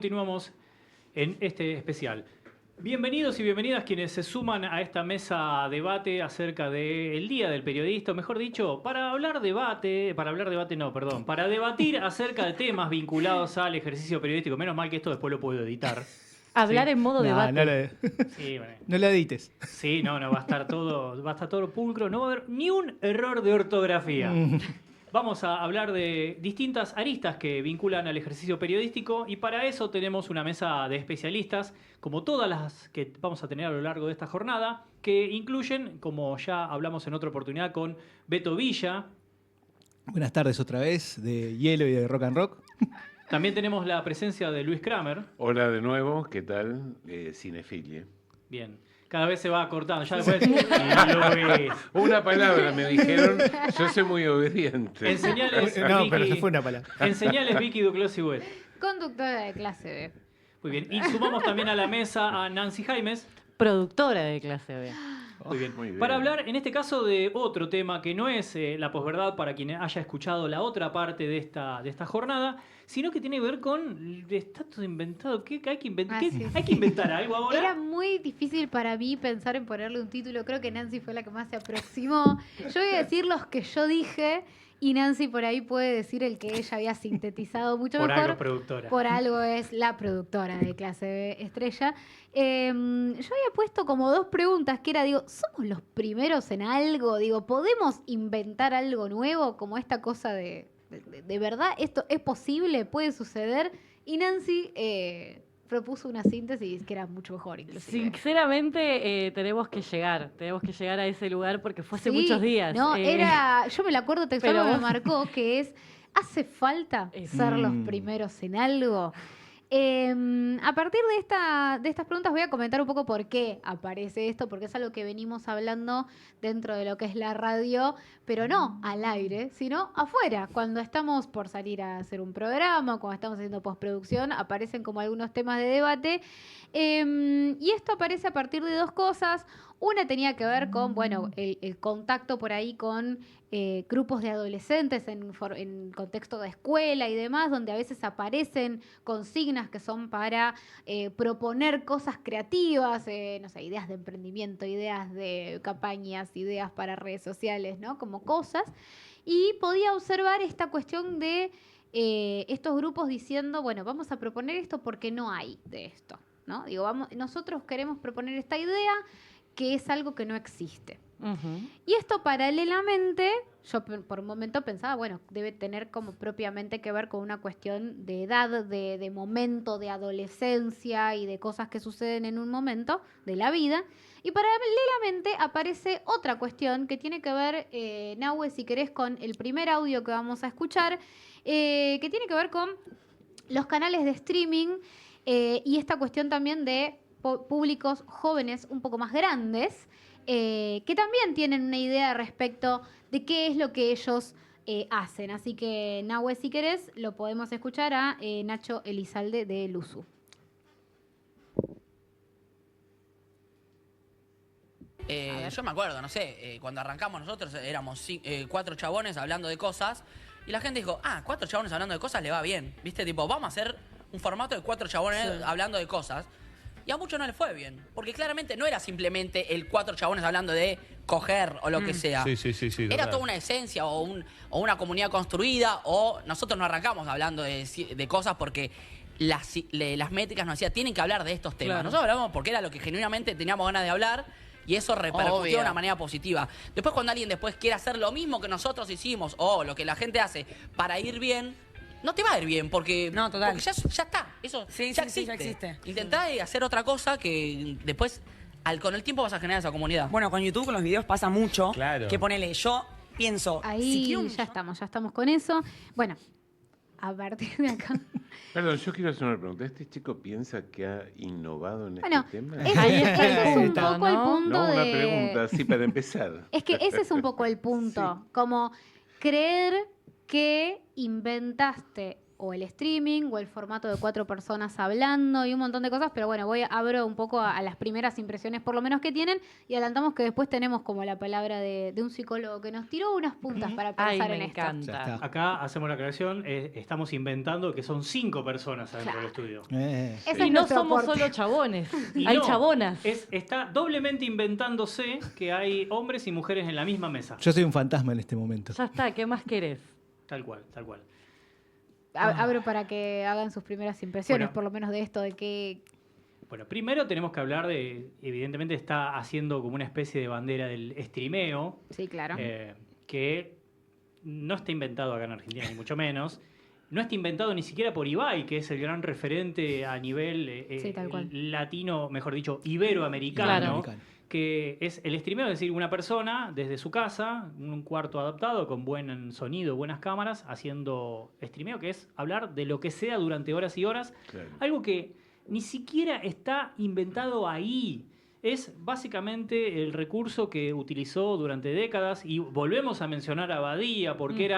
Continuamos en este especial. Bienvenidos y bienvenidas quienes se suman a esta mesa debate acerca del Día del Periodista, o mejor dicho, para debatir acerca de temas vinculados al ejercicio periodístico. Menos mal que esto después lo puedo editar. Hablar ¿Sí? en modo debate. Sí, bueno. No la edites. Sí, no, va a estar todo pulcro, no va a haber ni un error de ortografía. Vamos a hablar de distintas aristas que vinculan al ejercicio periodístico y para eso tenemos una mesa de especialistas, como todas las que vamos a tener a lo largo de esta jornada, que incluyen, como ya hablamos en otra oportunidad con Beto Villa. Buenas tardes otra vez, de Hielo y de Rock and Rock. También tenemos la presencia de Luis Kramer. Hola de nuevo, ¿qué tal? Cinefilia. Bien. Cada vez se va cortando. Ya después. Luis. Una palabra me dijeron, yo soy muy obediente. Enseñales, No, Vicky, pero se fue una palabra. Enseñales Vicky Duclos y Wet. Conductora de clase B. Muy bien. Y sumamos también a la mesa a Nancy Jaimes. Productora de clase B. Muy bien. Muy bien. Para hablar en este caso de otro tema que no es la posverdad para quien haya escuchado la otra parte de esta jornada, sino que tiene que ver con está todo inventado. ¿Qué hay que inventar? Sí. ¿Hay que inventar algo ahora? Era muy difícil para mí pensar en ponerle un título. Creo que Nancy fue la que más se aproximó. Yo voy a decir los que yo dije y Nancy por ahí puede decir el que ella había sintetizado mucho Por mejor. algo productora. Por algo es la productora de clase B estrella. Yo había puesto como dos preguntas que era, digo, ¿somos los primeros en algo? Digo, ¿podemos inventar algo nuevo como esta cosa de verdad? ¿Esto es posible? ¿Puede suceder? Y Nancy propuso una síntesis que era mucho mejor inclusive. Sinceramente, tenemos que llegar a ese lugar porque fue hace Sí, muchos días. No, yo me la acuerdo textual, pero me vos- marcó, que es, ¿hace falta ser los primeros en algo? A partir de estas preguntas voy a comentar un poco por qué aparece esto, porque es algo que venimos hablando dentro de lo que es la radio, pero no al aire, sino afuera. Cuando estamos por salir a hacer un programa, cuando estamos haciendo postproducción, aparecen como algunos temas de debate. Y esto aparece a partir de dos cosas. Una tenía que ver con, bueno, el contacto por ahí con grupos de adolescentes en contexto de escuela y demás, donde a veces aparecen consignas que son para proponer cosas creativas, no sé, ideas de emprendimiento, ideas de campañas, ideas para redes sociales, ¿no? Como cosas. Y podía observar esta cuestión de estos grupos diciendo, bueno, vamos a proponer esto porque no hay de esto, ¿no? Digo, nosotros queremos proponer esta idea que es algo que no existe. Ujú. Y esto paralelamente, yo por un momento pensaba, bueno, debe tener como propiamente que ver con una cuestión de edad, de momento, de adolescencia y de cosas que suceden en un momento de la vida. Y paralelamente aparece otra cuestión que tiene que ver, Nahue, si querés, con el primer audio que vamos a escuchar, que tiene que ver con los canales de streaming y esta cuestión también de públicos jóvenes un poco más grandes, que también tienen una idea respecto de qué es lo que ellos hacen. Así que, Nahue, si querés, lo podemos escuchar a Nacho Elizalde de Luzu. Yo me acuerdo, no sé, cuando arrancamos nosotros éramos 4 chabones hablando de cosas y la gente dijo, 4 chabones hablando de cosas le va bien, ¿viste? Tipo, vamos a hacer un formato de 4 chabones hablando de cosas. Y a muchos no les fue bien, porque claramente no era simplemente el 4 chabones hablando de coger o lo que sea. Sí. Era toda una esencia o una comunidad construida, o nosotros no arrancamos hablando de cosas porque las métricas nos decían, tienen que hablar de estos temas. Claro. Nosotros hablamos porque era lo que genuinamente teníamos ganas de hablar y eso repercutió de una manera positiva. Después cuando alguien después quiere hacer lo mismo que nosotros hicimos o lo que la gente hace para ir bien, no te va a ir bien porque, No, total. porque ya está. Eso Sí, ya sí, sí, existe. ya existe. Intentá hacer otra cosa que después con el tiempo vas a generar esa comunidad. Bueno, con YouTube, con los videos pasa mucho. Claro. Que ponele, yo pienso, Ahí si quiero ya estamos con eso. Bueno, a partir de acá. Perdón, yo quiero hacer una pregunta. ¿Este chico piensa que ha innovado en Bueno, este tema? Ahí está el ese es un punto, poco el ¿no? punto No, una de... pregunta, sí, para empezar. Es que ese es un poco el punto. Como creer que inventaste o el streaming o el formato de 4 personas hablando y un montón de cosas, pero bueno, abro un poco a las primeras impresiones por lo menos que tienen y adelantamos que después tenemos como la palabra de un psicólogo que nos tiró unas puntas para pensar en esto. Ya encanta. está. Acá hacemos la aclaración, estamos inventando que son 5 personas adentro del estudio. Ese Y es no nuestro somos aporte. solo chabones, Y hay no, chabonas. Está doblemente inventándose que hay hombres y mujeres en la misma mesa. Yo soy un fantasma en este momento. Ya está, ¿qué más querés? Tal cual, tal cual. Abro para que hagan sus primeras impresiones, Bueno. por lo menos de esto, de que... Bueno, primero tenemos que hablar de, evidentemente está haciendo como una especie de bandera del streameo, Sí, claro. que no está inventado acá en Argentina, ni mucho menos. No está inventado ni siquiera por Ibai, que es el gran referente a nivel Sí, tal cual. latino, mejor dicho, iberoamericano, Americano. que es el streameo, es decir, una persona desde su casa, un cuarto adaptado, con buen sonido, buenas cámaras, haciendo streameo, que es hablar de lo que sea durante horas y horas. Claro. Algo que ni siquiera está inventado ahí. Es básicamente el recurso que utilizó durante décadas y volvemos a mencionar a Badía porque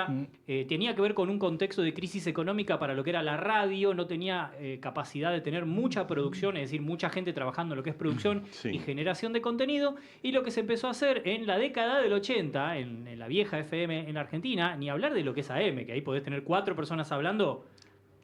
tenía que ver con un contexto de crisis económica para lo que era la radio, no tenía capacidad de tener mucha producción, es decir, mucha gente trabajando en lo que es producción Sí. y generación de contenido, y lo que se empezó a hacer en la década del 80, en la vieja FM en Argentina, ni hablar de lo que es AM, que ahí podés tener 4 personas hablando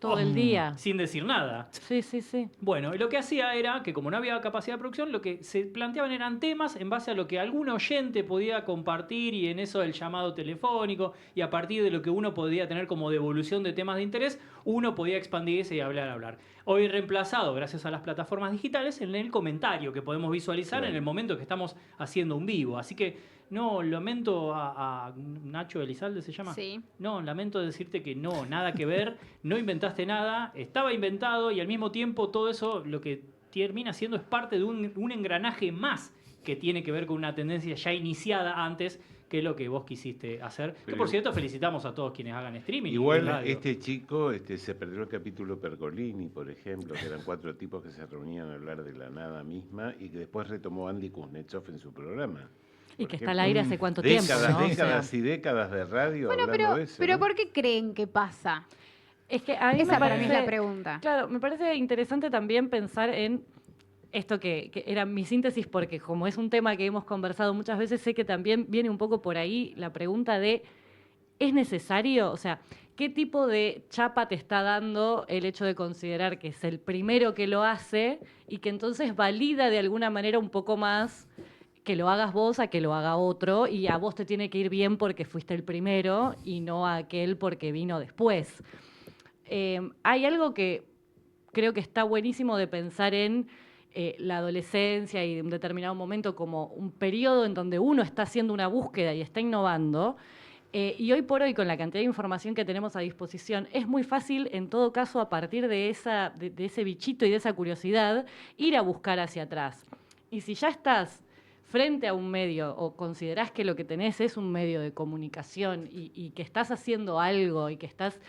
Todo el día. sin decir nada. Sí, sí, sí. Bueno, y lo que hacía era que como no había capacidad de producción, lo que se planteaban eran temas en base a lo que algún oyente podía compartir y en eso el llamado telefónico y a partir de lo que uno podía tener como devolución de temas de interés, uno podía expandirse y hablar. Hoy reemplazado, gracias a las plataformas digitales, en el comentario que podemos visualizar Claro. en el momento que estamos haciendo un vivo. Así que no, lamento a Nacho Elizalde, ¿se llama? Sí. No, lamento decirte que no, nada que ver, no inventaste nada, estaba inventado y al mismo tiempo todo eso lo que termina siendo es parte de un engranaje más que tiene que ver con una tendencia ya iniciada antes que lo que vos quisiste hacer. Que Pero- por cierto felicitamos a todos quienes hagan streaming. y Igual radio. este chico se perdió el capítulo Pergolini, por ejemplo, que eran 4 tipos que se reunían a hablar de la nada misma y que después retomó Andy Kuznetsov en su programa. Y Por que está al ejemplo. aire hace cuánto tiempo, Décadas, ¿no? O sea, décadas y décadas de radio Bueno, hablando de eso. pero ¿no? ¿por qué creen que pasa? es que a mí Esa me para mí es la parece- pregunta. Claro, me parece interesante también pensar en esto que era mi síntesis, porque como es un tema que hemos conversado muchas veces, sé que también viene un poco por ahí la pregunta de, ¿es necesario? O sea, ¿qué tipo de chapa te está dando el hecho de considerar que es el primero que lo hace y que entonces valida de alguna manera un poco más que lo hagas vos a que lo haga otro y a vos te tiene que ir bien porque fuiste el primero y no a aquel porque vino después? Hay algo que creo que está buenísimo de pensar en la adolescencia y un determinado momento como un periodo en donde uno está haciendo una búsqueda y está innovando. Y hoy por hoy, con la cantidad de información que tenemos a disposición, es muy fácil, en todo caso, a partir de ese bichito y de esa curiosidad, ir a buscar hacia atrás. Y si ya estás frente a un medio o considerás que lo que tenés es un medio de comunicación y que estás haciendo algo y que estás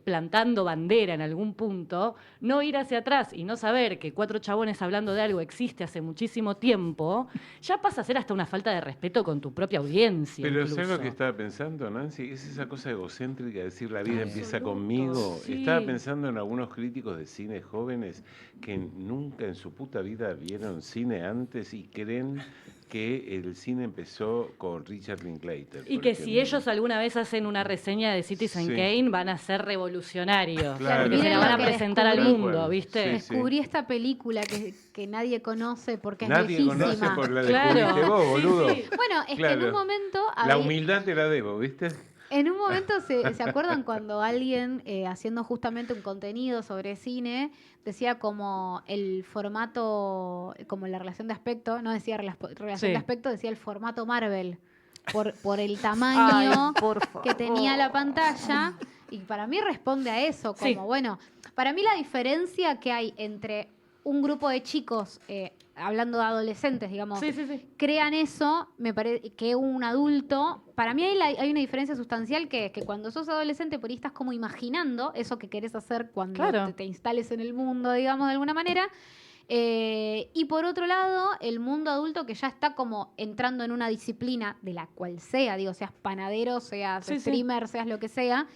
plantando bandera en algún punto, no ir hacia atrás y no saber que 4 chabones hablando de algo existe hace muchísimo tiempo, ya pasa a ser hasta una falta de respeto con tu propia audiencia. Pero incluso. ¿sabes lo que estaba pensando, Nancy? Es esa cosa egocéntrica de decir la vida empieza Absoluto, conmigo. sí. Estaba pensando en algunos críticos de cine jóvenes que nunca en su puta vida vieron cine antes y creen que el cine empezó con Richard Linklater. Y por que ejemplo. si ellos alguna vez hacen una reseña de Citizen Sí. Kane, van a ser revolucionarios. Claro. Porque se Miren la van lo a que presentar al descubrí. mundo, Tal cual. ¿viste? Sí. Descubrí esta película que nadie conoce porque es Nadie viejísima. conoce por la Claro. descubriste vos, Sí, boludo. sí. Bueno, es que en Claro. un momento... La había- humildad te la debo, ¿viste? En un momento, ¿se acuerdan cuando alguien, haciendo justamente un contenido sobre cine, decía como el formato, como la relación de aspecto, no decía relación Sí. de aspecto, decía el formato Marvel, por el tamaño que tenía la pantalla, y para mí responde a eso, como Sí. bueno, para mí la diferencia que hay entre un grupo de chicos, hablando de adolescentes, digamos, Sí, sí, sí. crean eso, me parece que un adulto, para mí hay una diferencia sustancial que es que cuando sos adolescente por ahí estás como imaginando eso que querés hacer cuando Claro. te instales en el mundo, digamos, de alguna manera. Y por otro lado, el mundo adulto que ya está como entrando en una disciplina de la cual sea, digo, seas panadero, seas Sí, sí. streamer, seas lo que sea,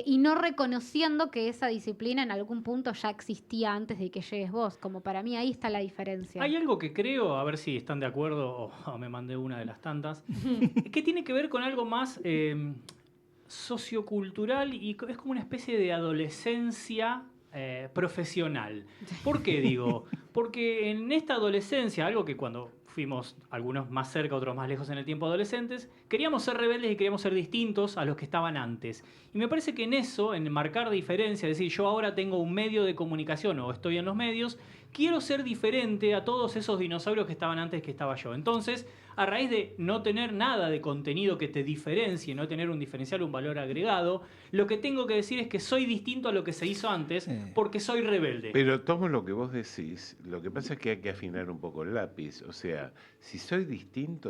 y no reconociendo que esa disciplina en algún punto ya existía antes de que llegues vos. Como para mí ahí está la diferencia. Hay algo que creo, a ver si están de acuerdo o me mandé una de las tantas, que tiene que ver con algo más sociocultural y es como una especie de adolescencia profesional. ¿Por qué digo? Porque en esta adolescencia, algo que cuando fuimos algunos más cerca, otros más lejos en el tiempo adolescentes, queríamos ser rebeldes y queríamos ser distintos a los que estaban antes. Y me parece que en eso, en marcar diferencia, es decir, yo ahora tengo un medio de comunicación o estoy en los medios, quiero ser diferente a todos esos dinosaurios que estaban antes que estaba yo. Entonces, a raíz de no tener nada de contenido que te diferencie, no tener un diferencial, un valor agregado, lo que tengo que decir es que soy distinto a lo que se hizo antes porque soy rebelde. Pero tomo lo que vos decís, lo que pasa es que hay que afinar un poco el lápiz. O sea, si soy distinto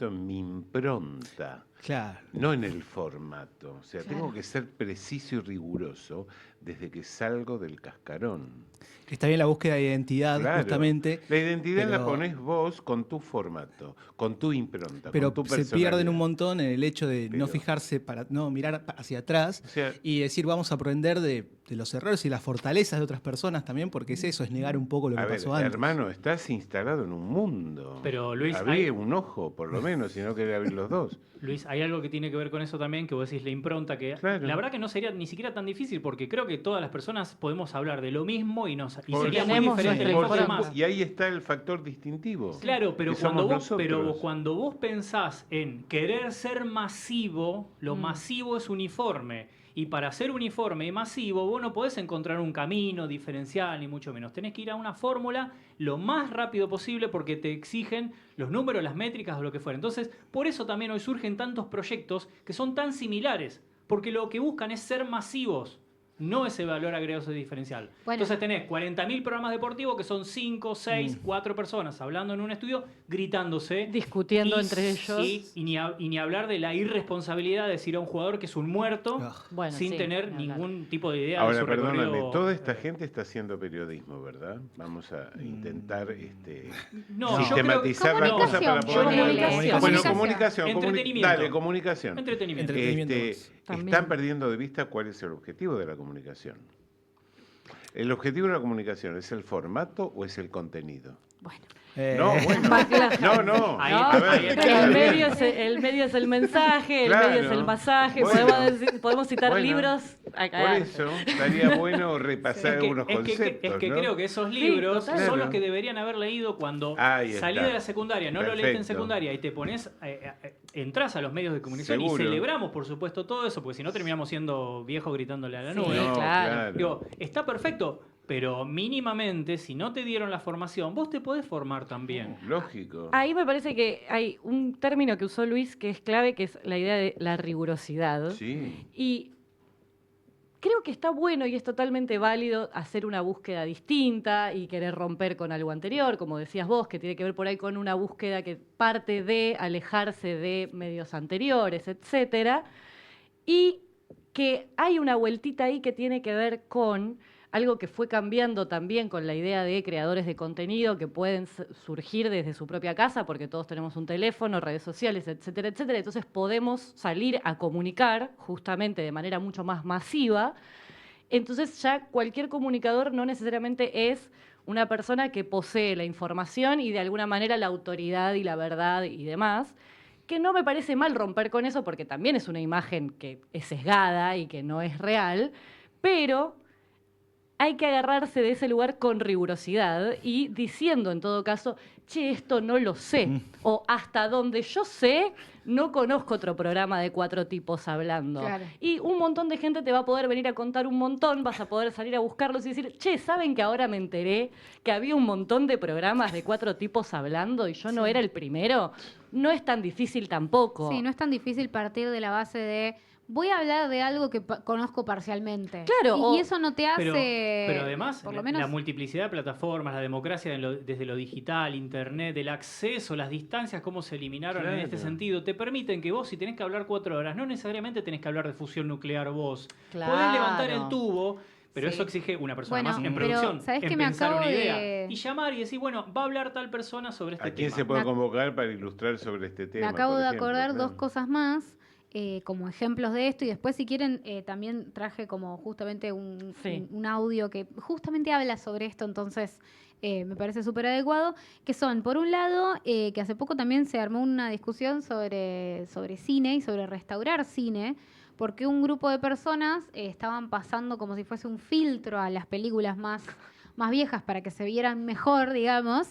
en mi impronta. Claro. No en el formato. O sea, Claro. tengo que ser preciso y riguroso desde que salgo del cascarón. Está bien la búsqueda de identidad, Claro. justamente. La identidad la pero- pones vos con tu formato, con tu impronta, Pero con tu se personalidad. pierden un montón en el hecho de no Pero- fijarse, no mirar hacia atrás O sea, y decir vamos a aprender de los errores y las fortalezas de otras personas también, porque es eso, es negar un poco lo que a ver, pasó antes. hermano, estás instalado en un mundo. Pero, Luis, abrí hay- un ojo, por lo menos, si no querés abrir los dos. Luis, hay algo que tiene que ver con eso también, que vos decís la impronta, que Claro. la verdad que no sería ni siquiera tan difícil, porque creo que todas las personas podemos hablar de lo mismo y Por sería muy tenemos diferente la nuestra Por información. supuesto, y ahí está el factor distintivo. Claro, pero que cuando, somos vos, pero nosotros. cuando vos pensás en querer ser masivo, lo masivo es uniforme. Y para ser uniforme y masivo, vos no podés encontrar un camino diferencial, ni mucho menos. Tenés que ir a una fórmula lo más rápido posible porque te exigen los números, las métricas o lo que fuera. Entonces, por eso también hoy surgen tantos proyectos que son tan similares. Porque lo que buscan es ser masivos, no ese valor agregado, ese diferencial. Bueno. Entonces tenés 40.000 programas deportivos que son 5, 6, 4 personas hablando en un estudio, gritándose. Discutiendo entre ellos. Y ni hablar de la irresponsabilidad de decir a un jugador que es un muerto Ah. Bueno, sin sí, tener ni hablar. ningún tipo de idea de Ahora, su perdóname, recorrido. toda esta gente está haciendo periodismo, ¿verdad? Vamos a intentar No, yo sistematizar creo- la cosa para comunicación, poder... comunicación. Bueno, Comunicación. comunicación. Entretenimiento. Dale, comunicación. Entretenimiento. Entretenimiento. También. Están perdiendo de vista cuál es el objetivo de la comunicación. ¿El objetivo de la comunicación es el formato o es el contenido? Bueno. No, bueno. No. Ahí- A ver, ahí está. El bien. medio es el mensaje, Claro. el medio es el masaje. Bueno. podemos citar Bueno. libros a Por cagar. eso estaría bueno repasar algunos es conceptos, que ¿no? creo que esos libros total. son Claro. los que deberían haber leído cuando Ahí salí está. de la secundaria, no lo leíste en Perfecto. secundaria y te pones, entras a los medios de comunicación Seguro. y celebramos, por supuesto, todo eso, porque si no terminamos siendo viejos gritándole a la Sí. nube. No, claro. Digo, está perfecto, pero mínimamente, si no te dieron la formación, vos te podés formar también. Lógico. Ahí me parece que hay un término que usó Luis que es clave, que es la idea de la rigurosidad. Sí. Y creo que está bueno y es totalmente válido hacer una búsqueda distinta y querer romper con algo anterior, como decías vos, que tiene que ver por ahí con una búsqueda que parte de alejarse de medios anteriores, etcétera. Y que hay una vueltita ahí que tiene que ver con algo que fue cambiando también con la idea de creadores de contenido que pueden surgir desde su propia casa, porque todos tenemos un teléfono, redes sociales, etcétera, etcétera. Entonces podemos salir a comunicar justamente de manera mucho más masiva. Entonces ya cualquier comunicador no necesariamente es una persona que posee la información y de alguna manera la autoridad y la verdad y demás, que no me parece mal romper con eso porque también es una imagen que es sesgada y que no es real, pero hay que agarrarse de ese lugar con rigurosidad y diciendo en todo caso, che, esto no lo sé, o hasta donde yo sé, no conozco otro programa de 4 tipos hablando. Claro. Y un montón de gente te va a poder venir a contar un montón, vas a poder salir a buscarlos y decir, che, ¿saben que ahora me enteré que había un montón de programas de 4 tipos hablando y yo no era el primero? No es tan difícil tampoco. Sí, no es tan difícil partir de la base de voy a hablar de algo que conozco parcialmente. Claro, Y o- eso no te hace... Pero además, por lo menos, la multiplicidad de plataformas, la democracia desde lo digital, internet, el acceso, las distancias, cómo se eliminaron en Claro. este sentido, te permiten que vos, si tenés que hablar 4 horas, no necesariamente tenés que hablar de fusión nuclear vos. Claro. Podés levantar el tubo, pero Sí. eso exige una persona Bueno, más en pero, producción, ¿sabés en qué me pensar acabo una idea. de- Y llamar y decir, bueno, va a hablar tal persona sobre este ¿A quién tema. se puede Me ac- convocar para ilustrar sobre este tema? me acabo por de ejemplo? acordar Claro. 2 cosas más. como ejemplos de esto. Y después, si quieren, también traje como justamente un audio que justamente habla sobre esto, entonces me parece súper adecuado, que son, por un lado, que hace poco también se armó una discusión sobre cine y sobre restaurar cine, porque un grupo de personas estaban pasando como si fuese un filtro a las películas más viejas para que se vieran mejor, digamos.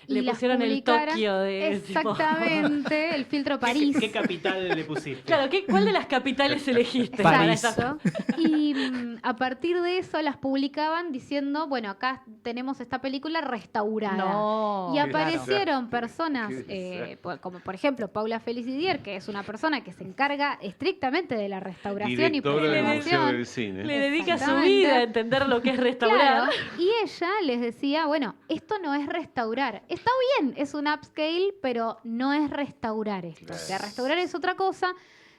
Y Le las pusieron el publicaran. Tokio de... Exactamente, el filtro París. ¿Qué capital le pusiste? Claro, ¿cuál de las capitales elegiste? para París. esta- Y a partir de eso las publicaban diciendo, bueno, acá tenemos esta película restaurada. No, Y Qué aparecieron desastre, personas, qué desastre. como por ejemplo Paula Felicidier, que es una persona que se encarga estrictamente de la restauración Directora y del Museo preservación. del Cine. Le dedica su Exactamente. vida a entender lo que es restaurar. Claro, y ella les decía, bueno, esto no es restaurar. Está bien, es un upscale, pero no es restaurar esto. Claro. O sea, restaurar es otra cosa.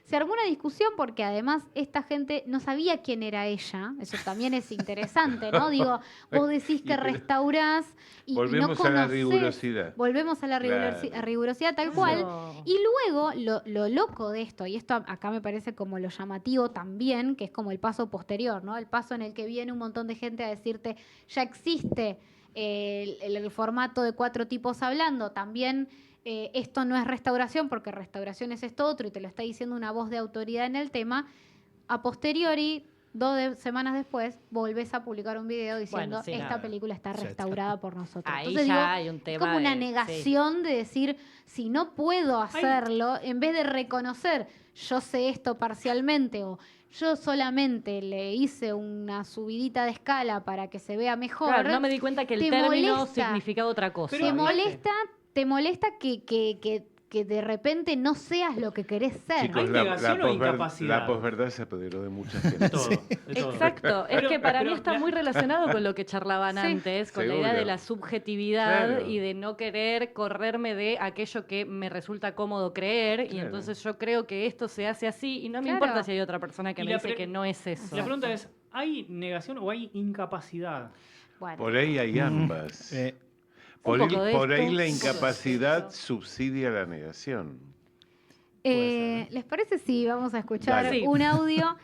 Se armó una discusión porque además esta gente no sabía quién era ella. Eso también es interesante, ¿no? Digo, vos decís que restaurás y no Volvemos a la conocés. rigurosidad. Volvemos a la Claro. rigurosidad tal cual. No. Y luego, lo loco de esto, y esto acá me parece como lo llamativo también, que es como el paso posterior, ¿no? El paso en el que viene un montón de gente a decirte, ya existe el formato de 4 tipos hablando, también esto no es restauración, porque restauración es esto otro, y te lo está diciendo una voz de autoridad en el tema. A posteriori, 2 semanas después, volvés a publicar un video diciendo, Bueno, sí, esta nada. película está Ya está. restaurada por nosotros. Ahí Entonces, ya digo, hay un es tema como una de- negación de decir, si no puedo hacerlo, en vez de reconocer, yo sé esto parcialmente o yo solamente le hice una subidita de escala para que se vea mejor. Claro, no me di cuenta que el te término molesta. significaba otra cosa. Pero- Te molesta que de repente no seas lo que querés ser. ¿Hay Chicos, negación o incapacidad? la posverdad se apoderó de mucha De gente. todo, de todo. Exacto, es Pero- que para mí pero está la- muy relacionado con lo que charlaban Sí. antes, con la idea Seguro. de la subjetividad Claro. y de no querer correrme de aquello que me resulta cómodo creer, y Claro. entonces yo creo que esto se hace así y no me Claro. importa si hay otra persona que Y me la dice pre- que no es eso. La pregunta es, ¿hay negación o hay incapacidad? Bueno, Por ahí hay ambas. Un poco de Por ahí esto, la un poco de incapacidad eso. subsidia la negación. ¿les parece si vamos a escuchar Dale. un audio?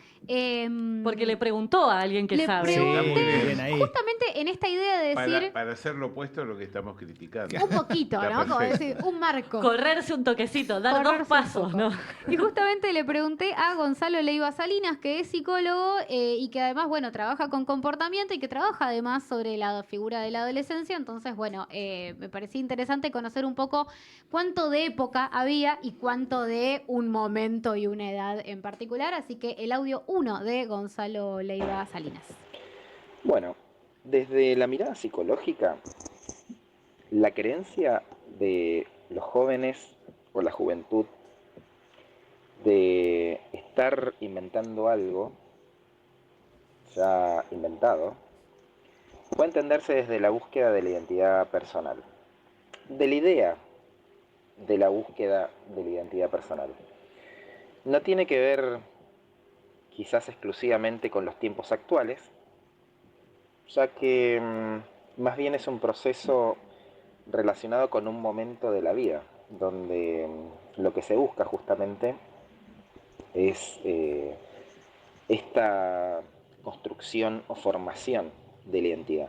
Porque le preguntó a alguien que Le sabe. Sí, pregunté- bien ahí. justamente en esta idea de decir Para hacer lo opuesto a lo que estamos criticando. un poquito, Está ¿no? Como perfecto. decir, un marco. Correrse un toquecito, dar Correrse 2 un pasos, poco. ¿no? Y justamente le pregunté a Gonzalo Leiva Salinas, que es psicólogo y que además, bueno, trabaja con comportamiento y que trabaja además sobre la figura de la adolescencia. Entonces, bueno, me parecía interesante conocer un poco cuánto de época había y cuánto de un momento y una edad en particular. Así que el audio 1 de Gonzalo Leiva Salinas. Bueno, desde la mirada psicológica, la creencia de los jóvenes o la juventud de estar inventando algo ya inventado puede entenderse desde la búsqueda de la identidad personal, de la idea de la búsqueda de la identidad personal. No tiene que ver quizás exclusivamente con los tiempos actuales, ya que más bien es un proceso relacionado con un momento de la vida, donde lo que se busca justamente es esta construcción o formación de la identidad.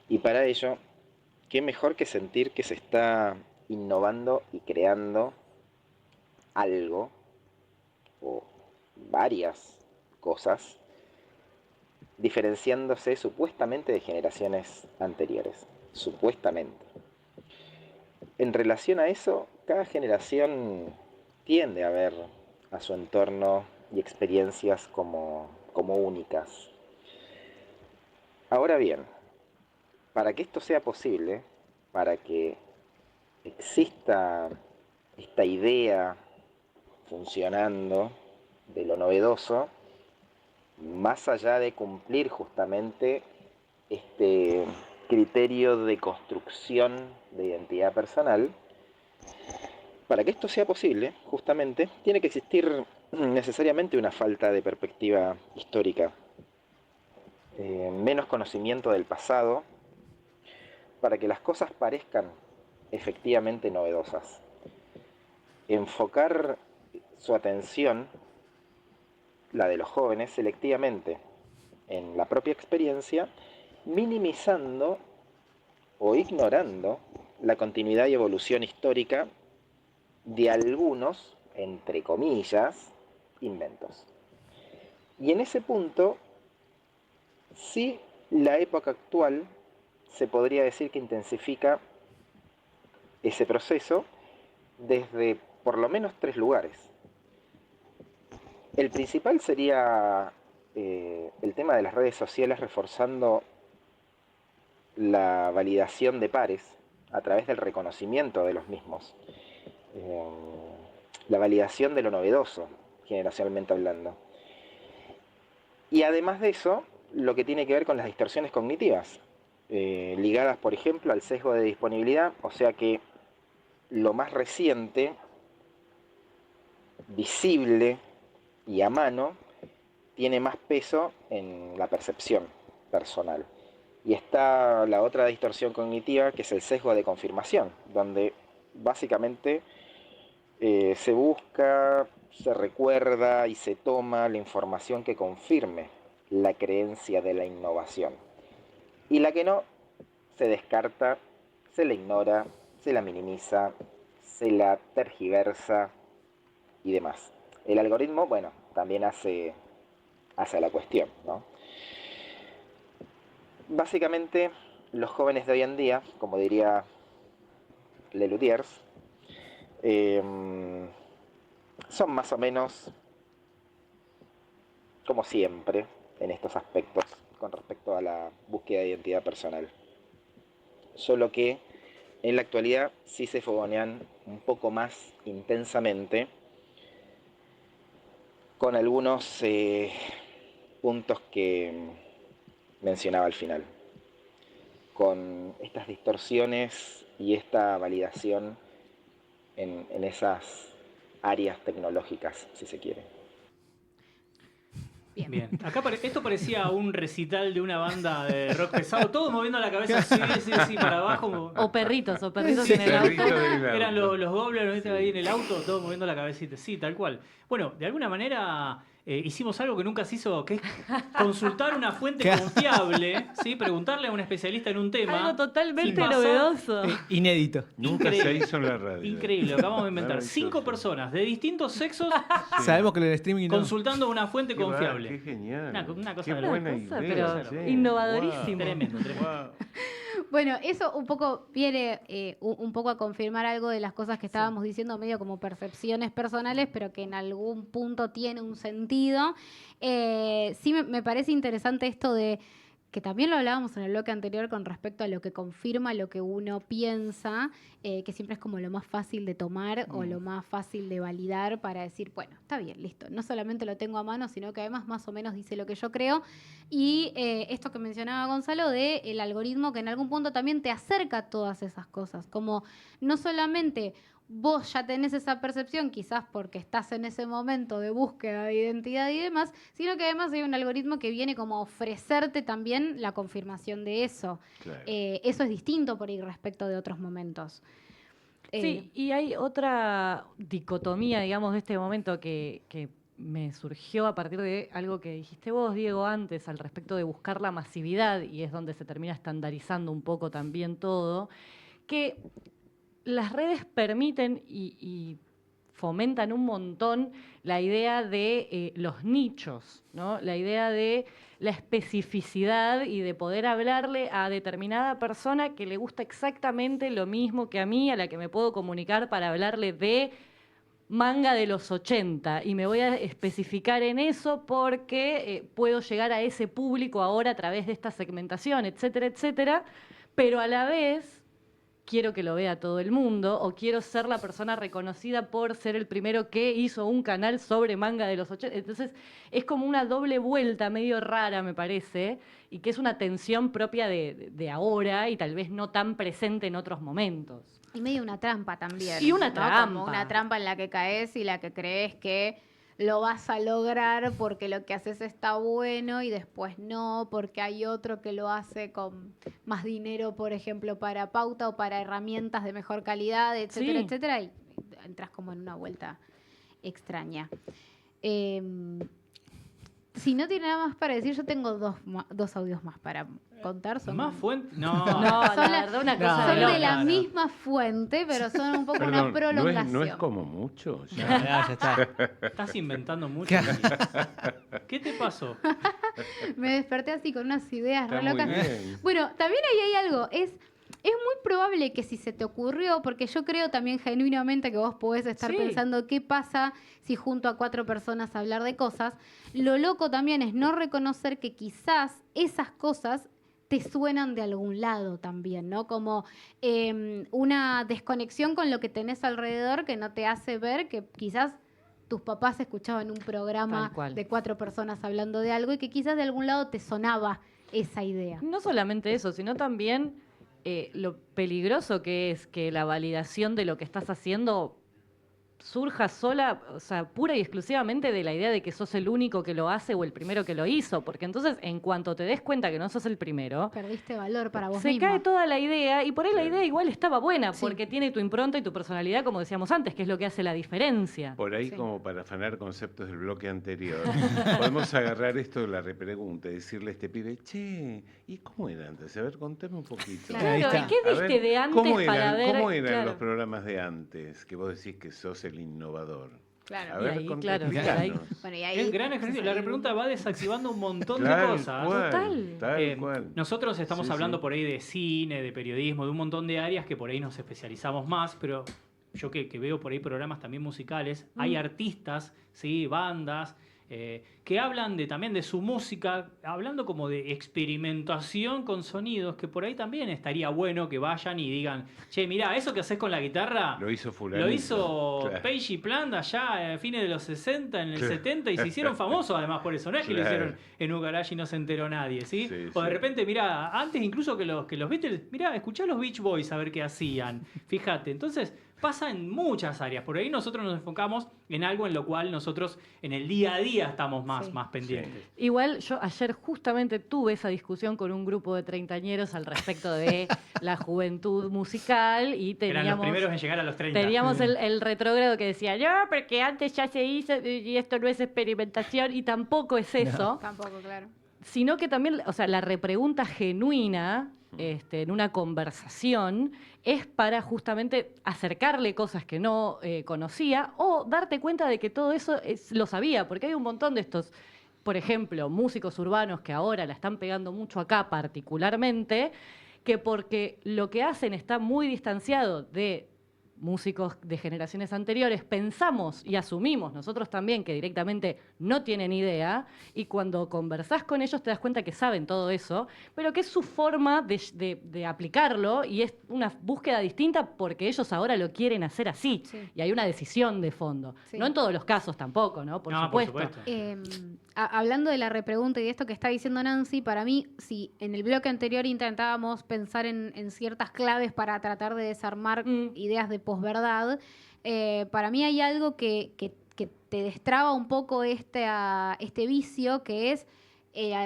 Y para ello, qué mejor que sentir que se está innovando y creando algo o varias cosas, diferenciándose supuestamente de generaciones anteriores, supuestamente. En relación a eso, cada generación tiende a ver a su entorno y experiencias como únicas. Ahora bien, para que esto sea posible, para que exista esta idea funcionando de lo novedoso, más allá de cumplir justamente este criterio de construcción de identidad personal, para que esto sea posible, justamente, tiene que existir necesariamente una falta de perspectiva histórica, menos conocimiento del pasado, para que las cosas parezcan efectivamente novedosas. Enfocar su atención, la de los jóvenes, selectivamente en la propia experiencia, minimizando o ignorando la continuidad y evolución histórica de algunos, entre comillas, inventos. Y en ese punto, sí, la época actual se podría decir que intensifica ese proceso desde por lo menos 3 lugares. El principal sería el tema de las redes sociales reforzando la validación de pares a través del reconocimiento de los mismos. La validación de lo novedoso, generacionalmente hablando. Y además de eso, lo que tiene que ver con las distorsiones cognitivas, ligadas, por ejemplo, al sesgo de disponibilidad, o sea que lo más reciente, visible y a mano, tiene más peso en la percepción personal. Y está la otra distorsión cognitiva, que es el sesgo de confirmación, donde básicamente se busca, se recuerda y se toma la información que confirme la creencia de la innovación. Y la que no, se descarta, se la ignora, se la minimiza, se la tergiversa y demás. El algoritmo, bueno, también hace la cuestión, ¿no? Básicamente, los jóvenes de hoy en día, como diría Lelutiers, son más o menos como siempre en estos aspectos con respecto a la búsqueda de identidad personal. Solo que en la actualidad sí se fogonean un poco más intensamente con algunos puntos que mencionaba al final, con estas distorsiones y esta validación en esas áreas tecnológicas, si se quiere. Bien. Acá esto parecía un recital de una banda de rock pesado, todos moviendo la cabeza así para abajo. O perritos Sí, en el auto. Eran los goblins, ¿viste? Ahí en el auto, todos moviendo la cabecita. Sí, tal cual. Bueno, de alguna manera hicimos algo que nunca se hizo, que es consultar una fuente confiable, ¿sí? Preguntarle a un especialista en un tema. Algo totalmente sin pasar- novedoso. Inédito. Nunca se hizo en la radio. Increíble, lo acabamos de inventar. Maravilloso. 5 personas de distintos sexos Sabemos que en el streaming no. consultando una fuente Qué confiable. Qué genial. Una cosa Qué de la buena cosa, idea. pero che. innovadorísimo. Tremendo. Wow. Bueno, eso un poco viene un poco a confirmar algo de las cosas que estábamos diciendo, medio como percepciones personales, pero que en algún punto tiene un sentido. Sí me parece interesante esto de que también lo hablábamos en el bloque anterior con respecto a lo que confirma lo que uno piensa, que siempre es como lo más fácil de tomar o lo más fácil de validar para decir, bueno, está bien, listo, no solamente lo tengo a mano, sino que además más o menos dice lo que yo creo. Y esto que mencionaba Gonzalo de el algoritmo que en algún punto también te acerca a todas esas cosas, como no solamente vos ya tenés esa percepción, quizás porque estás en ese momento de búsqueda de identidad y demás, sino que además hay un algoritmo que viene como a ofrecerte también la confirmación de eso. Claro. Eso es distinto por ahí respecto de otros momentos. Sí, y hay otra dicotomía, digamos, de este momento que me surgió a partir de algo que dijiste vos, Diego, antes, al respecto de buscar la masividad, y es donde se termina estandarizando un poco también todo, que las redes permiten y fomentan un montón la idea de los nichos, ¿no? La idea de la especificidad y de poder hablarle a determinada persona que le gusta exactamente lo mismo que a mí, a la que me puedo comunicar para hablarle de manga de los 80, y me voy a especificar en eso porque puedo llegar a ese público ahora a través de esta segmentación, etcétera, etcétera, pero a la vez quiero que lo vea todo el mundo, o quiero ser la persona reconocida por ser el primero que hizo un canal sobre manga de los 80. Entonces, es como una doble vuelta medio rara, me parece, y que es una tensión propia de ahora y tal vez no tan presente en otros momentos. Y medio una trampa también. Y una ¿no? trampa. Como una trampa en la que caes y la que crees que lo vas a lograr porque lo que haces está bueno y después no, porque hay otro que lo hace con más dinero, por ejemplo, para pauta o para herramientas de mejor calidad, etcétera, Sí. etcétera, y entras como en una vuelta extraña. Si no tiene nada más para decir, yo tengo dos audios más para contar. ¿Más fuente? No. No, la Son verdad, una cosa Son de de la no. misma fuente, pero son un poco Perdón, una prolongación. no es como mucho. Ya. Ya está. Estás inventando mucho. ¿Qué te pasó? Me desperté así con unas ideas Está re muy locas. bien. Bueno, también ahí hay algo. Es muy probable que si se te ocurrió, porque yo creo también genuinamente que vos podés estar Sí. pensando qué pasa si junto a 4 personas a hablar de cosas. Lo loco también es no reconocer que quizás esas cosas te suenan de algún lado también, ¿no? Como una desconexión con lo que tenés alrededor que no te hace ver que quizás tus papás escuchaban un programa Tal cual. de 4 personas hablando de algo y que quizás de algún lado te sonaba esa idea. No solamente eso, sino también lo peligroso que es que la validación de lo que estás haciendo surja sola, o sea, pura y exclusivamente de la idea de que sos el único que lo hace o el primero que lo hizo, porque entonces en cuanto te des cuenta que no sos el primero, Perdiste valor para vos se mismo. cae toda la idea y por ahí la idea igual estaba buena, Sí. porque tiene tu impronta y tu personalidad, como decíamos antes, que es lo que hace la diferencia. Por ahí, Sí. como para afanar conceptos del bloque anterior, podemos agarrar esto de la repregunta y decirle a este pibe, che, ¿y cómo era antes? A ver, contame un poquito. Claro. Ahí Claro, está. ¿y qué A viste ver, de antes ¿cómo para eran, ver? ¿Cómo eran Claro. los programas de antes? Que vos decís que sos el innovador. Claro. A Y ver, ahí, claro, contanos. Bueno, y ahí, Es gran ejercicio. La ahí- repregunta va desactivando un montón de Tal cosas. cual, Total. tal cual. Nosotros estamos Sí, hablando sí. por ahí de cine, de periodismo, de un montón de áreas que por ahí nos especializamos más, pero yo que veo por ahí programas también musicales, hay artistas, ¿sí? Bandas, que hablan también de su música, hablando como de experimentación con sonidos, que por ahí también estaría bueno que vayan y digan, che, mirá, eso que haces con la guitarra, Lo hizo fulano. lo hizo Claro. Page y Plant allá a fines de los 60, en el 70, y se hicieron famosos además por eso. No es que lo Claro. hicieron en un garage y no se enteró nadie, ¿sí? Sí, O de sí. repente, mirá, antes incluso que los Beatles, mirá, escuchá a los Beach Boys a ver qué hacían. Fíjate, entonces pasa en muchas áreas. Por ahí nosotros nos enfocamos en algo en lo cual nosotros en el día a día estamos más, Sí. más pendientes. Igual yo ayer justamente tuve esa discusión con un grupo de treintañeros al respecto de la juventud musical y Eran los primeros en teníamos, llegar a los 30. teníamos el retrógrado que decía, no, porque antes ya se hizo y esto no es experimentación y tampoco es eso. Tampoco, claro. Sino que también, o sea, la repregunta genuina en una conversación es para justamente acercarle cosas que no conocía o darte cuenta de que todo eso lo sabía, porque hay un montón de estos, por ejemplo, músicos urbanos que ahora la están pegando mucho acá particularmente, que porque lo que hacen está muy distanciado de músicos de generaciones anteriores, pensamos y asumimos nosotros también que directamente no tienen idea, y cuando conversás con ellos te das cuenta que saben todo eso, pero que es su forma de aplicarlo y es una búsqueda distinta porque ellos ahora lo quieren hacer así. Sí. Y hay una decisión de fondo. Sí. No en todos los casos tampoco, ¿no? Por No, supuesto. por supuesto. Hablando de la repregunta y de esto que está diciendo Nancy, para mí, si en el bloque anterior intentábamos pensar en ciertas claves para tratar de desarmar ideas de posverdad, para mí hay algo que te destraba un poco este vicio, que es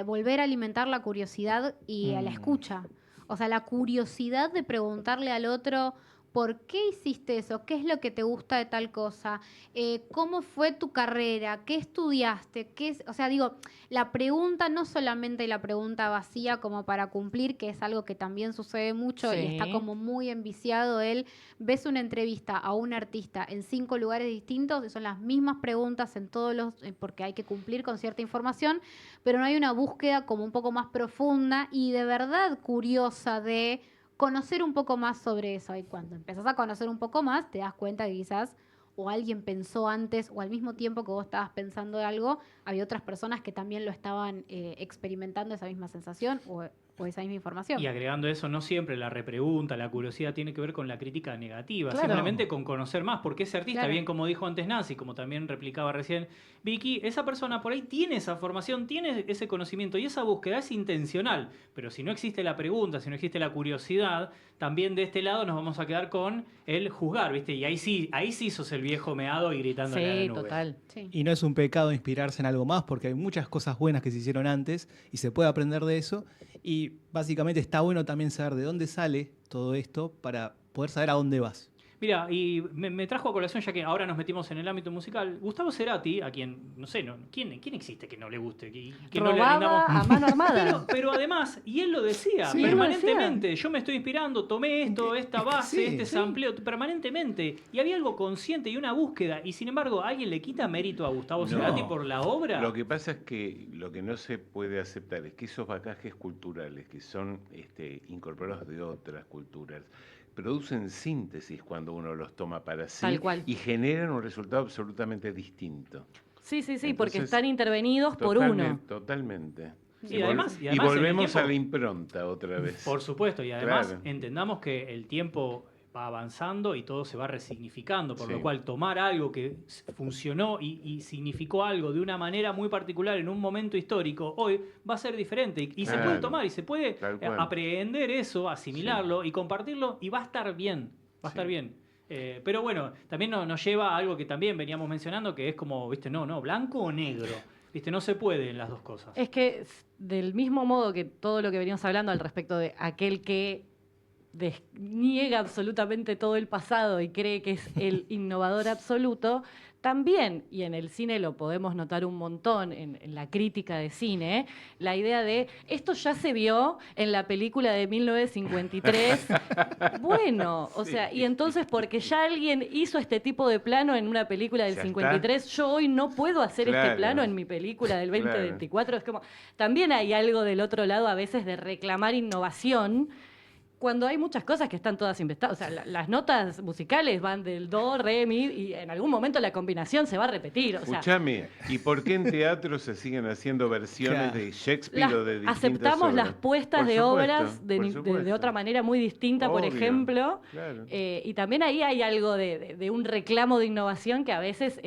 volver a alimentar la curiosidad y a la escucha. O sea, la curiosidad de preguntarle al otro, ¿por qué hiciste eso? ¿Qué es lo que te gusta de tal cosa? ¿Cómo fue tu carrera? ¿Qué estudiaste? O sea, digo, la pregunta, no solamente la pregunta vacía como para cumplir, que es algo que también sucede mucho y Sí. está como muy enviciado ves una entrevista a un artista en 5 lugares distintos y son las mismas preguntas en todos porque hay que cumplir con cierta información, pero no hay una búsqueda como un poco más profunda y de verdad curiosa de conocer un poco más sobre eso. Y cuando empezás a conocer un poco más, te das cuenta que quizás o alguien pensó antes o al mismo tiempo que vos estabas pensando de algo, había otras personas que también lo estaban experimentando esa misma sensación o esa misma información. Y agregando eso, no siempre la repregunta, la curiosidad tiene que ver con la crítica negativa, Claro. simplemente con conocer más, porque ese artista, Claro. bien como dijo antes Nancy, como también replicaba recién Vicky, esa persona por ahí tiene esa formación, tiene ese conocimiento y esa búsqueda es intencional, pero si no existe la pregunta, si no existe la curiosidad, también de este lado nos vamos a quedar con el juzgar, ¿viste? Y ahí sí sos el viejo meado y gritando en la Sí, nube. total. Sí. Y no es un pecado inspirarse en algo más porque hay muchas cosas buenas que se hicieron antes y se puede aprender de eso. Y básicamente está bueno también saber de dónde sale todo esto para poder saber a dónde vas. Mira, y me trajo a colación, ya que ahora nos metimos en el ámbito musical, Gustavo Cerati, a quien, no sé, ¿quién existe que no le guste? Que no le Robaba a mano armada. Pero además, y él lo decía, Sí, permanentemente, yo me estoy inspirando, tomé esto, esta base, sí, este sí. sampleo, permanentemente. Y había algo consciente y una búsqueda, y sin embargo, ¿alguien le quita mérito a Gustavo Cerati por la obra? Lo que pasa es que lo que no se puede aceptar es que esos bagajes culturales que son incorporados de otras culturas producen síntesis cuando uno los toma para sí Tal cual. y generan un resultado absolutamente distinto. Sí, porque Entonces, están intervenidos por uno. Totalmente. Y además y en el volvemos tiempo- a la impronta otra vez. Por supuesto, y además Claro. entendamos que el tiempo va avanzando y todo se va resignificando, por Sí. lo cual tomar algo que funcionó y significó algo de una manera muy particular en un momento histórico, hoy va a ser diferente. Y se Claro. puede tomar y se puede Tal cual. aprender eso, asimilarlo y compartirlo y va a estar bien, va a estar Sí. bien. Pero bueno, también nos lleva a algo que también veníamos mencionando, que es como, viste, no, blanco o negro. Viste, no se puede en las dos cosas. Es que del mismo modo que todo lo que venimos hablando al respecto de aquel que niega absolutamente todo el pasado y cree que es el innovador absoluto, también, y en el cine lo podemos notar un montón, en la crítica de cine, la idea de esto ya se vio en la película de 1953. Bueno, o sea, y entonces porque ya alguien hizo este tipo de plano en una película del Ya 53, yo hoy no puedo hacer este Claro. plano en mi película del Claro. 2024. Es como, también hay algo del otro lado a veces de reclamar innovación cuando hay muchas cosas que están todas inventadas. O sea, las notas musicales van del do, re, mi, y en algún momento la combinación se va a repetir. O sea, Escúchame, ¿y por qué en teatro se siguen haciendo versiones Claro. de Shakespeare o de distintas aceptamos obras? las puestas Por de supuesto, obras por de supuesto. otra manera muy distinta, por Obvio, ejemplo. claro. Y también ahí hay algo de un reclamo de innovación que a veces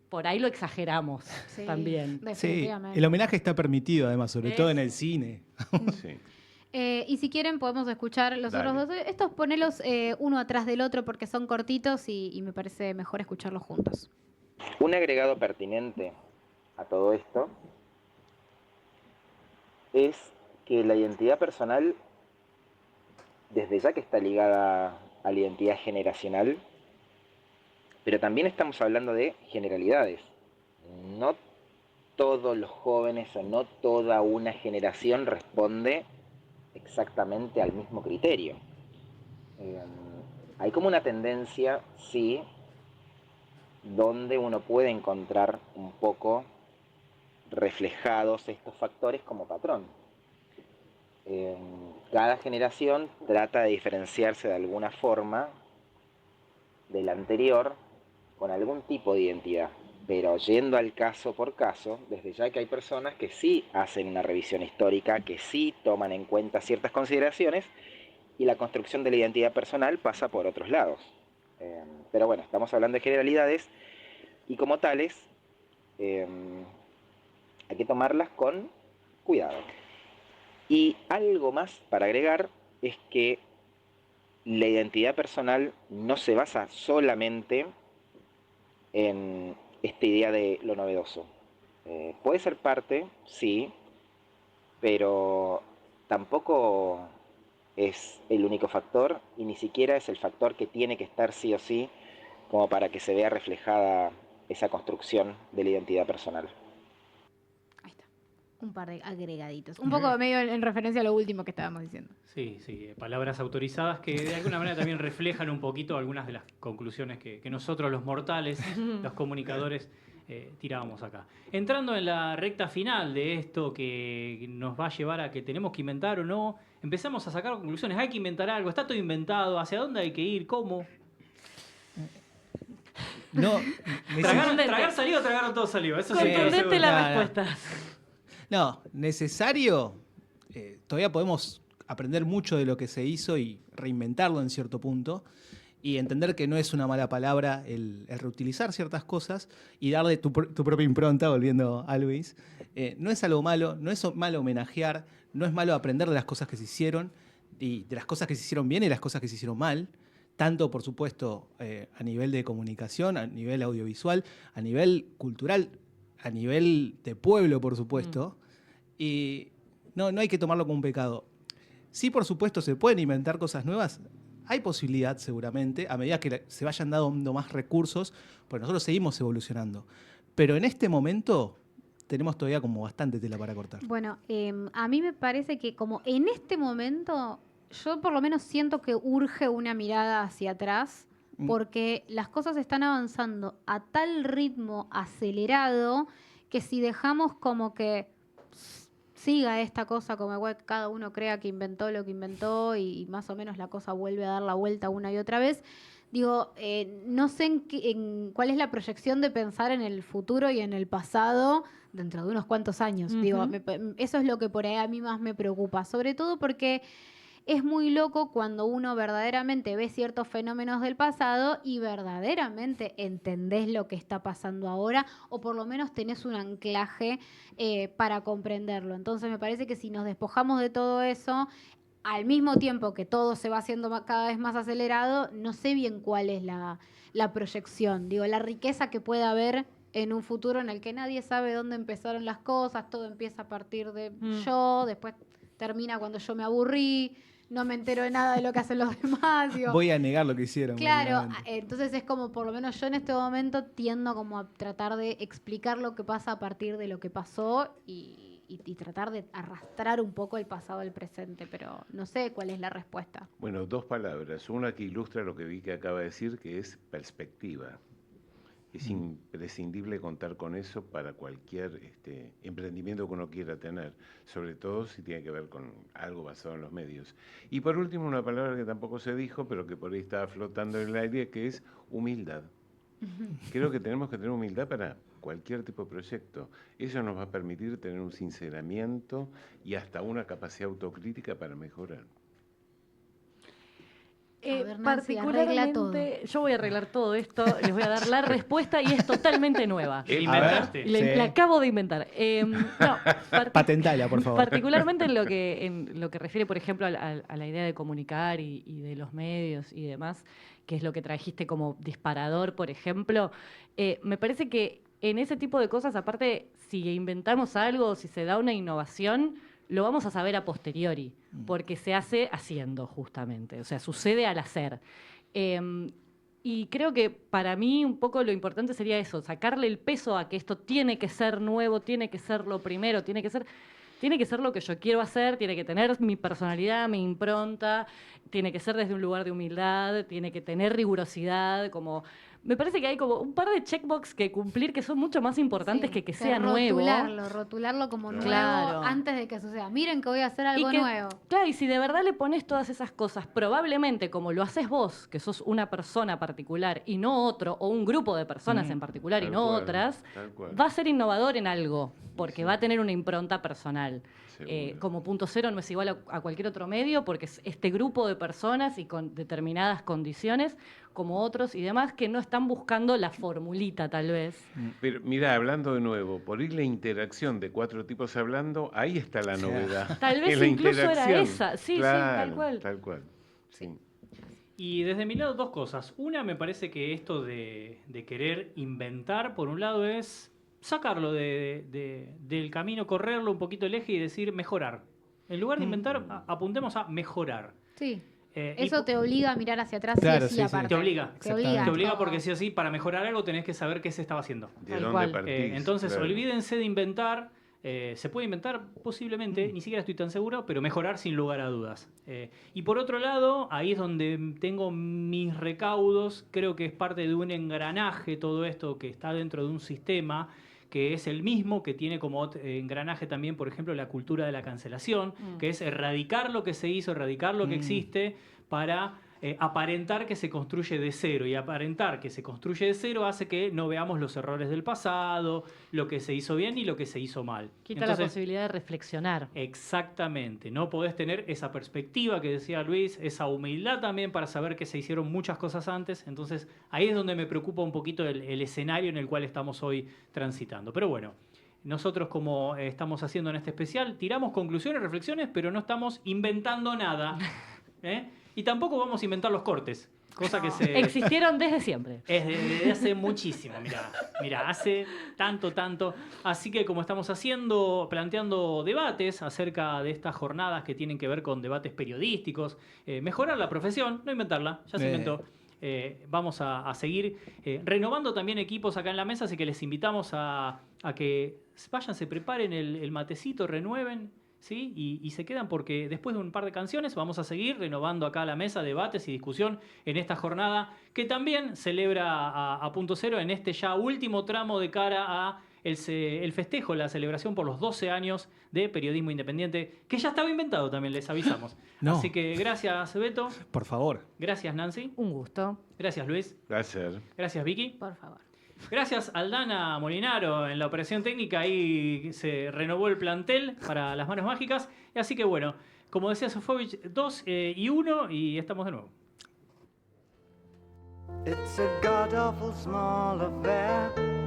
por ahí lo exageramos Sí, también. Sí, definitivamente. el homenaje está permitido además, sobre todo en Eso. el cine. Sí. Y si quieren podemos escuchar los Dale. otros dos. Estos ponelos uno atrás del otro porque son cortitos y me parece mejor escucharlos juntos. Un agregado pertinente a todo esto es que la identidad personal, desde ya que está ligada a la identidad generacional, pero también estamos hablando de generalidades. No todos los jóvenes o no toda una generación responde exactamente al mismo criterio. Hay como una tendencia, sí, donde uno puede encontrar un poco reflejados estos factores como patrón. Cada generación trata de diferenciarse de alguna forma de la anterior con algún tipo de identidad, pero yendo al caso por caso, desde ya que hay personas que sí hacen una revisión histórica, que sí toman en cuenta ciertas consideraciones y la construcción de la identidad personal pasa por otros lados. Pero bueno, estamos hablando de generalidades y como tales hay que tomarlas con cuidado. Y algo más para agregar es que la identidad personal no se basa solamente en esta idea de lo novedoso. Puede ser parte, sí, pero tampoco es el único factor y ni siquiera es el factor que tiene que estar sí o sí como para que se vea reflejada esa construcción de la identidad personal. Ahí está. Un par de agregaditos. Un poco medio en referencia a lo último que estábamos diciendo. Sí, palabras autorizadas que de alguna manera también reflejan un poquito algunas de las conclusiones que nosotros los mortales, los comunicadores, tirábamos acá. Entrando en la recta final de esto que nos va a llevar a que tenemos que inventar o no, empezamos a sacar conclusiones. Hay que inventar algo, está todo inventado, ¿hacia dónde hay que ir? ¿Cómo? No, Tragar salió, tragaron todo salió. Eso sí, Contundente seguro. la No, no. respuesta. No, necesario. Todavía podemos aprender mucho de lo que se hizo y reinventarlo en cierto punto. Y entender que no es una mala palabra el reutilizar ciertas cosas y darle tu propia impronta, volviendo a Luis. No es algo malo, no es malo homenajear, no es malo aprender de las cosas que se hicieron y de las cosas que se hicieron bien y las cosas que se hicieron mal. Tanto, por supuesto, a nivel de comunicación, a nivel audiovisual, a nivel cultural, a nivel de pueblo, por supuesto. Y no hay que tomarlo como un pecado. Sí, por supuesto, se pueden inventar cosas nuevas. hay posibilidad seguramente, a medida que se vayan dando más recursos, pues nosotros seguimos evolucionando. Pero en este momento tenemos todavía como bastante tela para cortar. Bueno, a mí me parece que como en este momento, yo por lo menos siento que urge una mirada hacia atrás, porque las cosas están avanzando a tal ritmo acelerado que si dejamos como que siga esta cosa como igual que cada uno crea que inventó lo que inventó y más o menos la cosa vuelve a dar la vuelta una y otra vez. Digo, no sé en cuál es la proyección de pensar en el futuro y en el pasado dentro de unos cuantos años. Digo, eso es lo que por ahí a mí más me preocupa, sobre todo porque es muy loco cuando uno verdaderamente ve ciertos fenómenos del pasado y verdaderamente entendés lo que está pasando ahora o por lo menos tenés un anclaje para comprenderlo. Entonces me parece que si nos despojamos de todo eso, al mismo tiempo que todo se va haciendo cada vez más acelerado, no sé bien cuál es la proyección. Digo, la riqueza que puede haber en un futuro en el que nadie sabe dónde empezaron las cosas, todo empieza a partir de yo, después termina cuando yo me aburrí, no me entero de nada de lo que hacen los demás. Digo. Voy a negar lo que hicieron. Claro, entonces es como, por lo menos yo en este momento tiendo como a tratar de explicar lo que pasa a partir de lo que pasó y tratar de arrastrar un poco el pasado al presente, pero no sé cuál es la respuesta. Bueno, 2 palabras. Una que ilustra lo que vi que acaba de decir, que es perspectiva. Es imprescindible contar con eso para cualquier emprendimiento que uno quiera tener, sobre todo si tiene que ver con algo basado en los medios. Y por último, una palabra que tampoco se dijo, pero que por ahí estaba flotando en el aire, que es humildad. Creo que tenemos que tener humildad para cualquier tipo de proyecto. Eso nos va a permitir tener un sinceramiento y hasta una capacidad autocrítica para mejorar. A ver, Nancy, arregla todo. Yo voy a arreglar todo esto, les voy a dar la respuesta y es totalmente nueva. Inventaste. La acabo de inventar. Patentala, por favor. Particularmente en lo que refiere, por ejemplo, a la idea de comunicar y de los medios y demás, que es lo que trajiste como disparador, por ejemplo, me parece que en ese tipo de cosas, aparte, si inventamos algo, si se da una innovación, lo vamos a saber a posteriori, porque se hace haciendo, justamente. O sea, sucede al hacer. Y creo que para mí un poco lo importante sería eso, sacarle el peso a que esto tiene que ser nuevo, tiene que ser lo primero, tiene que ser lo que yo quiero hacer, tiene que tener mi personalidad, mi impronta, tiene que ser desde un lugar de humildad, tiene que tener rigurosidad, como... Me parece que hay como un par de checkbox que cumplir que son mucho más importantes que sea nuevo. Rotularlo como nuevo Claro. antes de que suceda. Miren que voy a hacer algo nuevo. Claro, y si de verdad le pones todas esas cosas, probablemente como lo haces vos, que sos una persona particular y no otro, o un grupo de personas en particular y no otras, va a ser innovador en algo, porque va a tener una impronta personal. Como punto cero no es igual a cualquier otro medio, porque es este grupo de personas y con determinadas condiciones, como otros y demás, que no están buscando la formulita, tal vez. Pero mira, hablando de nuevo, por ahí la interacción de 4 tipos hablando, ahí está la novedad. Tal vez la incluso era interacción. esa. Sí, Claro, sí, tal cual. Tal cual. Sí. Y desde mi lado, 2 cosas. Una, me parece que esto de querer inventar, por un lado, es sacarlo del camino, correrlo un poquito el eje y decir mejorar. En lugar de inventar, apuntemos a mejorar. Sí. Eso te obliga a mirar hacia atrás, claro, sí, aparte. Te obliga. Te obliga Porque sí o sí, para mejorar algo tenés que saber qué se estaba haciendo. ¿De dónde partís? Entonces, Claro. olvídense de inventar. Se puede inventar posiblemente, ni siquiera estoy tan seguro, pero mejorar sin lugar a dudas. Y por otro lado, ahí es donde tengo mis recaudos. Creo que es parte de un engranaje todo esto que está dentro de un sistema que es el mismo, que tiene como engranaje también, por ejemplo, la cultura de la cancelación, que es erradicar lo que se hizo, erradicar lo que existe para aparentar que se construye de cero. Y aparentar que se construye de cero hace que no veamos los errores del pasado, lo que se hizo bien y lo que se hizo mal. Quita la posibilidad de reflexionar. Exactamente. No podés tener esa perspectiva que decía Luis, esa humildad también para saber que se hicieron muchas cosas antes. Entonces, ahí es donde me preocupa un poquito el escenario en el cual estamos hoy transitando. Pero bueno, nosotros, como estamos haciendo en este especial, tiramos conclusiones, reflexiones, pero no estamos inventando nada. Y tampoco vamos a inventar los cortes. Cosa que se... Existieron desde siempre. Es desde hace muchísimo, mira, hace tanto. Así que como estamos planteando debates acerca de estas jornadas que tienen que ver con debates periodísticos, mejorar la profesión, no inventarla, ya se inventó. Vamos a seguir renovando también equipos acá en la mesa, así que les invitamos a que vayan, se preparen el matecito, renueven, ¿sí? Y se quedan porque después de un par de canciones vamos a seguir renovando acá la mesa, debates y discusión en esta jornada que también celebra a Punto Cero en este ya último tramo de cara a el festejo, la celebración por los 12 años de periodismo independiente, que ya estaba inventado también, les avisamos. No. Así que gracias, Beto. Por favor. Gracias, Nancy. Un gusto. Gracias, Luis. Gracias. Gracias, Vicky. Por favor. Gracias, Aldana Molinaro, en la operación técnica. Ahí se renovó el plantel para las manos mágicas. Así que bueno, como decía Sofovich, 2 y 1 y estamos de nuevo. It's a god-awful small affair